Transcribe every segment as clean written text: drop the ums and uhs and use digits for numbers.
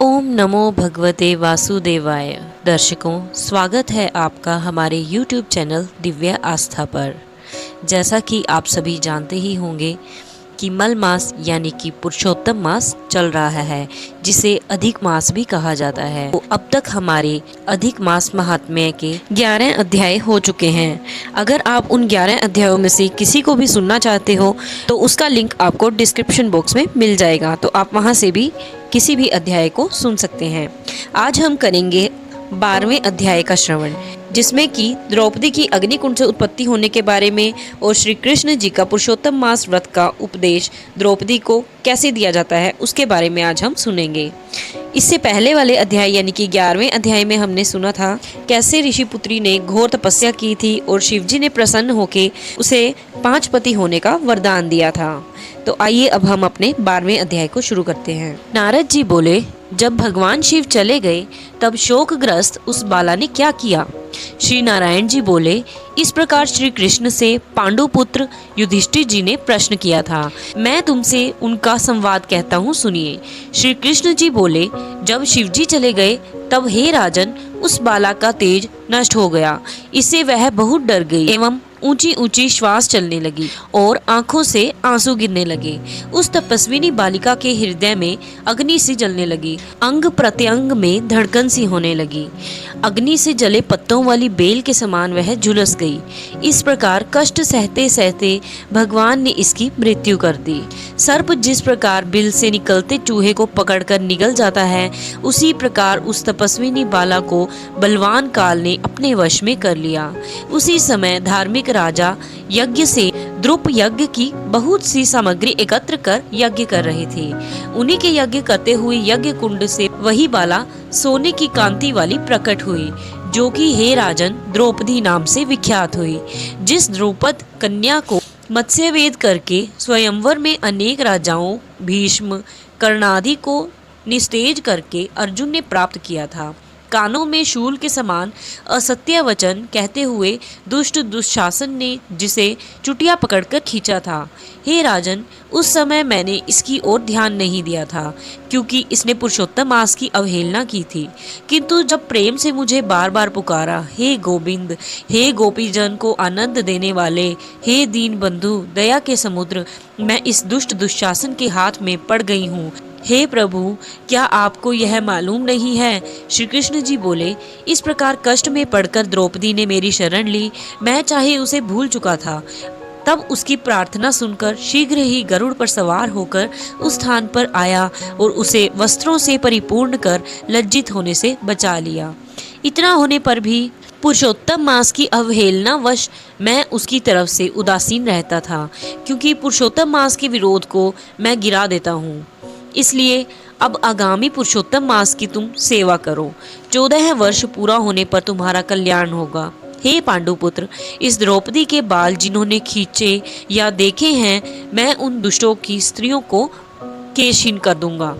ओम नमो भगवते वासुदेवाय। दर्शकों, स्वागत है आपका हमारे YouTube चैनल दिव्य आस्था पर। जैसा कि आप सभी जानते ही होंगे कि मल मास यानी कि पुरुषोत्तम मास चल रहा है, जिसे अधिक मास भी कहा जाता है। तो अब तक हमारे अधिक मास महात्म्य के 11 अध्याय हो चुके हैं। अगर आप उन 11 अध्यायों में से किसी को भी सुनना चाहते हो तो उसका लिंक आपको डिस्क्रिप्शन बॉक्स में मिल जाएगा, तो आप वहां से भी किसी भी अध्याय को सुन सकते हैं। आज हम करेंगे 12वें अध्याय का श्रवण, जिसमें कि द्रौपदी की अग्निकुंड से उत्पत्ति होने के बारे में और श्री कृष्ण जी का पुरुषोत्तम मास व्रत का उपदेश द्रौपदी को कैसे दिया जाता है उसके बारे में आज हम सुनेंगे। इससे पहले वाले अध्याय यानी कि 11वें अध्याय में हमने सुना था कैसे ऋषिपुत्री ने घोर तपस्या की थी और शिवजी ने प्रसन्न होकर उसे 5 पति होने का वरदान दिया था। तो आइए अब हम अपने 12वें अध्याय को शुरू करते हैं। नारद जी बोले, जब भगवान शिव चले गए तब शोकग्रस्त उस बाला ने क्या किया? श्री नारायण जी बोले, इस प्रकार श्री कृष्ण से पांडुपुत्र युधिष्ठिर जी ने प्रश्न किया था। मैं तुमसे उनका संवाद कहता हूँ, सुनिए। श्री कृष्ण जी बोले, जब शिव जी चले गए तब हे राजन, उस बाला का तेज नष्ट हो गया। इससे वह बहुत डर गई एवं ऊंची ऊंची श्वास चलने लगी और आंखों से आंसू गिरने लगे। उस तपस्विनी बालिका के हृदय में अग्नि सी जलने लगी, अंग प्रत्यंग में धड़कन सी होने लगी। अग्नि से जले पत्तों वाली बेल के समान वह झुलस गई। इस प्रकार कष्ट सहते सहते भगवान ने इसकी मृत्यु कर दी। सर्प जिस प्रकार बिल से निकलते चूहे को पकड़कर निगल जाता है, उसी प्रकार उस तपस्विनी बाला को बलवान काल ने अपने वश में कर लिया। उसी समय धार्मिक राजा यज्ञ से द्रुप यज्ञ की बहुत सी सामग्री एकत्र कर यज्ञ कर रहे थे। उन्हीं के यज्ञ करते हुए यज्ञ कुंड से वही बाला सोने की कांति वाली प्रकट हुई, जो कि हे राजन द्रौपदी नाम से विख्यात हुई। जिस द्रौपद कन्या को मत्स्यवेद करके स्वयंवर में अनेक राजाओं भीष्म कर्णादि को निस्तेज करके अर्जुन ने प्राप्त किया था। कानों में शूल के समान असत्य वचन कहते हुए दुष्ट दुशासन ने जिसे चुटिया पकड़कर खींचा था। हे राजन, उस समय मैंने इसकी ओर ध्यान नहीं दिया था, क्योंकि इसने पुरुषोत्तम मास की अवहेलना की थी। किंतु जब प्रेम से मुझे बार बार पुकारा, हे गोविंद, हे गोपीजन को आनंद देने वाले, हे दीन बंधु, दया के समुद्र, मैं इस दुष्ट दुशासन के हाथ में पड़ गई हूँ। हे प्रभु, क्या आपको यह मालूम नहीं है? श्री कृष्ण जी बोले, इस प्रकार कष्ट में पड़कर द्रौपदी ने मेरी शरण ली। मैं चाहे उसे भूल चुका था। तब उसकी प्रार्थना सुनकर शीघ्र ही गरुड़ पर सवार होकर उस स्थान पर आया और उसे वस्त्रों से परिपूर्ण कर लज्जित होने से बचा लिया। इतना होने पर भी पुरुषोत्तम मास की अवहेलना वश मैं उसकी तरफ से उदासीन रहता था, क्योंकि पुरुषोत्तम मास के विरोध को मैं गिरा देता हूँ। इसलिए अब आगामी पुरुषोत्तम मास की तुम सेवा करो। 14 वर्ष पूरा होने पर तुम्हारा कल्याण होगा। हे पांडुपुत्र, इस द्रौपदी के बाल जिन्होंने खींचे या देखे हैं, मैं उन दुष्टों की स्त्रियों को केशहीन कर दूंगा।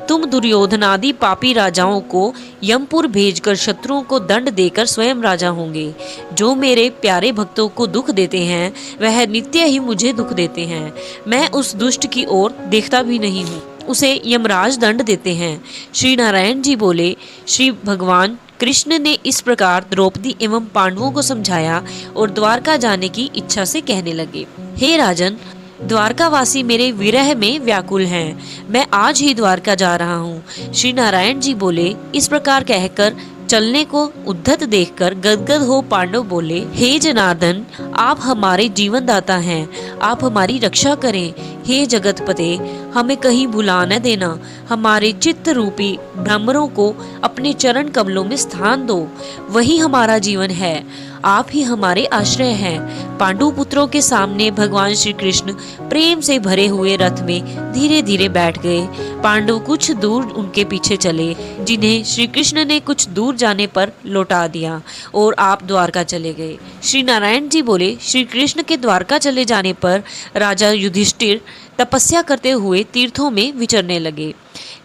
तुम दुर्योधनादि पापी राजाओं को यमपुर भेजकर शत्रुओं को दंड देकर स्वयं राजा होंगे। जो मेरे प्यारे भक्तों को दुख देते हैं, वह नित्य ही मुझे दुख देते हैं। मैं उस दुष्ट की ओर देखता भी नहीं हूँ, उसे यमराज दंड देते हैं। श्री नारायण जी बोले, श्री भगवान कृष्ण ने इस प्रकार द्रौपदी एवं पांडवों को समझाया और द्वारका जाने की इच्छा से कहने लगे, हे राजन, द्वारकावासी मेरे विरह में व्याकुल हैं। मैं आज ही द्वारका जा रहा हूँ। श्री नारायण जी बोले, इस प्रकार कहकर चलने को उद्धत देखकर गदगद हो पांडव बोले, हे जनार्दन, आप हमारे जीवन दाता हैं, आप हमारी रक्षा करें। हे जगतपते, हमें कहीं भुला न देना। हमारे चित्त रूपी भ्रमरों को अपने चरण कमलों में स्थान दो, वही हमारा जीवन है। आप ही हमारे आश्रय हैं। पांडु पुत्रों के सामने भगवान श्री कृष्ण प्रेम से भरे हुए रथ में धीरे धीरे बैठ गए। पांडव कुछ दूर उनके पीछे चले, जिन्हें श्री कृष्ण ने कुछ दूर जाने पर लौटा दिया और आप द्वारका चले गए। श्री नारायण जी बोले, श्री कृष्ण के द्वारका चले जाने पर राजा युधिष्ठिर तपस्या करते हुए तीर्थों में विचरने लगे।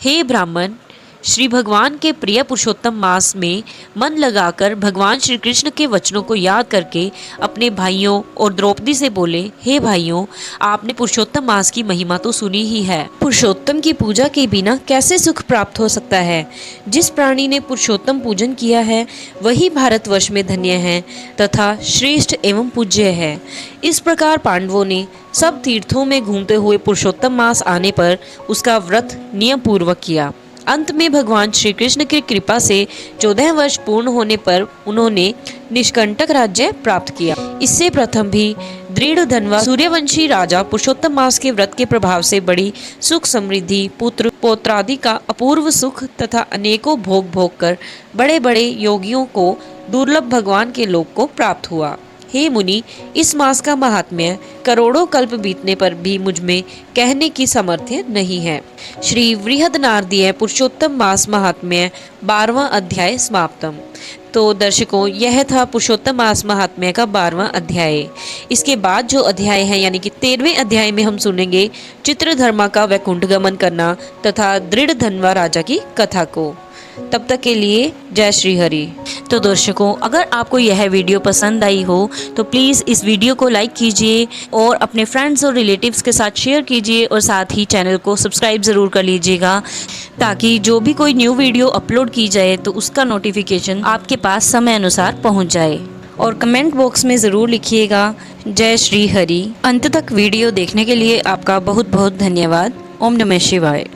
हे ब्राह्मण, श्री भगवान के प्रिय पुरुषोत्तम मास में मन लगाकर भगवान श्री कृष्ण के वचनों को याद करके अपने भाइयों और द्रौपदी से बोले, हे भाइयों, आपने पुरुषोत्तम मास की महिमा तो सुनी ही है। पुरुषोत्तम की पूजा के बिना कैसे सुख प्राप्त हो सकता है। जिस प्राणी ने पुरुषोत्तम पूजन किया है वही भारतवर्ष में धन्य है तथा श्रेष्ठ एवं पूज्य है। इस प्रकार पांडवों ने सब तीर्थों में घूमते हुए पुरुषोत्तम मास आने पर उसका व्रत नियम पूर्वक किया। अंत में भगवान श्री कृष्ण की कृपा से 14 वर्ष पूर्ण होने पर उन्होंने निष्कंटक राज्य प्राप्त किया। इससे प्रथम भी दृढ़ धनवा सूर्यवंशी राजा पुरुषोत्तम मास के व्रत के प्रभाव से बड़ी सुख समृद्धि, पुत्र पौत्रादि का अपूर्व सुख तथा अनेकों भोग कर बड़े बड़े योगियों को दुर्लभ भगवान के लोक को प्राप्त हुआ। हे मुनि, इस मास का महात्म्य करोड़ों कल्प बीतने पर भी मुझ में कहने की सामर्थ्य नहीं है। श्री बृहदनारदीय पुरुषोत्तम मास महात्म्य 12वां अध्याय समाप्तम। तो दर्शकों, यह था पुरुषोत्तम मास महात्म्य का 12वां अध्याय। इसके बाद जो अध्याय है यानी कि 13वें अध्याय में हम सुनेंगे चित्रधर्मा का वैकुंठ गमन करना तथा दृढ़ धनवा राजा की कथा को। तब तक के लिए जय श्री हरि। तो दर्शकों, अगर आपको यह वीडियो पसंद आई हो तो प्लीज़ इस वीडियो को लाइक कीजिए और अपने फ्रेंड्स और रिलेटिव्स के साथ शेयर कीजिए और साथ ही चैनल को सब्सक्राइब ज़रूर कर लीजिएगा ताकि जो भी कोई न्यू वीडियो अपलोड की जाए तो उसका नोटिफिकेशन आपके पास समय अनुसार पहुंच जाए। और कमेंट बॉक्स में ज़रूर लिखिएगा जय श्री हरि। अंत तक वीडियो देखने के लिए आपका बहुत बहुत धन्यवाद। ओम नमः शिवाय।